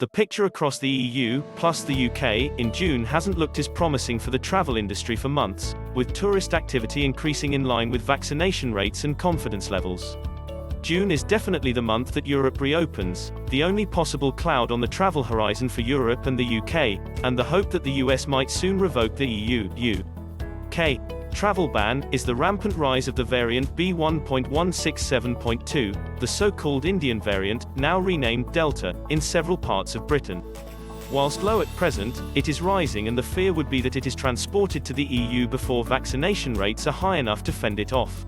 The picture across the EU, plus the UK, in June hasn't looked as promising for the travel industry for months, with tourist activity increasing in line with vaccination rates and confidence levels. June is definitely the month that Europe reopens, the only possible cloud on the travel horizon for Europe and the UK, and the hope that the US might soon revoke the EU-UK travel ban, is the rampant rise of the variant B.1.167.2, the so-called Indian variant, now renamed Delta, in several parts of Britain. Whilst low at present, it is rising, and the fear would be that it is transported to the EU before vaccination rates are high enough to fend it off.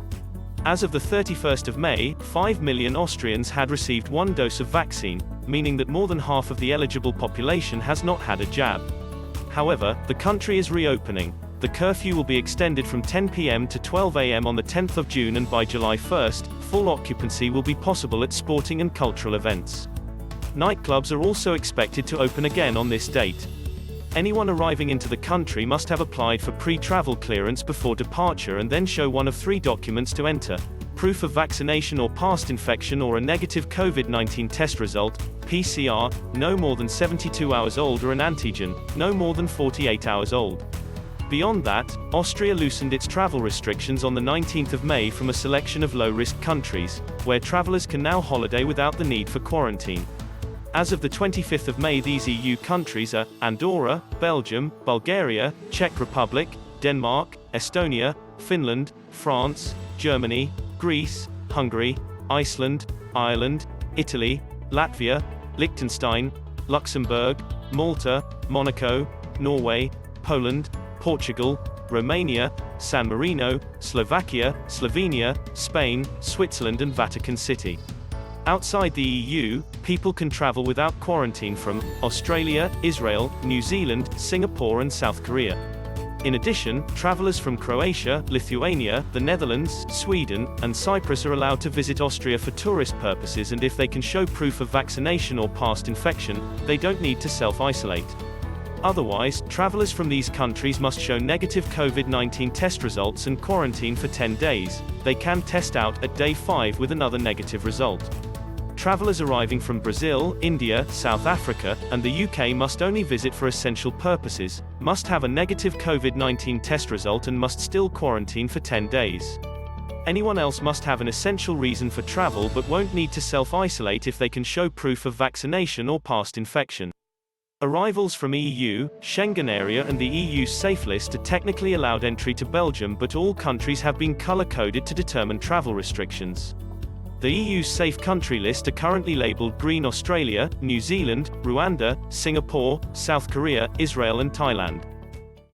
As of the 31st of May, 5 million Austrians had received one dose of vaccine, meaning that more than half of the eligible population has not had a jab. However, the country is reopening. The curfew will be extended from 10 p.m. to 12 a.m. on the 10th of June, and by July 1st, full occupancy will be possible at sporting and cultural events. Nightclubs are also expected to open again on this date. Anyone arriving into the country must have applied for pre-travel clearance before departure and then show one of 3 documents to enter: proof of vaccination or past infection, or a negative COVID-19 test result, PCR, no more than 72 hours old, or an antigen, no more than 48 hours old. Beyond that, Austria loosened its travel restrictions on the 19th of May from a selection of low-risk countries, where travelers can now holiday without the need for quarantine. As of the 25th of May, these EU countries are Andorra, Belgium, Bulgaria, Czech Republic, Denmark, Estonia, Finland, France, Germany, Greece, Hungary, Iceland, Ireland, Italy, Latvia, Liechtenstein, Luxembourg, Malta, Monaco, Norway, Poland, Portugal, Romania, San Marino, Slovakia, Slovenia, Spain, Switzerland and Vatican City. Outside the EU, people can travel without quarantine from Australia, Israel, New Zealand, Singapore and South Korea. In addition, travelers from Croatia, Lithuania, the Netherlands, Sweden, and Cyprus are allowed to visit Austria for tourist purposes, and if they can show proof of vaccination or past infection, they don't need to self-isolate. Otherwise, travelers from these countries must show negative COVID-19 test results and quarantine for 10 days. They can test out at day 5 with another negative result. Travelers arriving from Brazil, India, South Africa, and the UK must only visit for essential purposes, must have a negative COVID-19 test result, and must still quarantine for 10 days. Anyone else must have an essential reason for travel but won't need to self-isolate if they can show proof of vaccination or past infection. Arrivals from EU, Schengen area and the EU's safe list are technically allowed entry to Belgium, but all countries have been color-coded to determine travel restrictions. The EU's safe country list are currently labeled green: Australia, New Zealand, Rwanda, Singapore, South Korea, Israel and Thailand.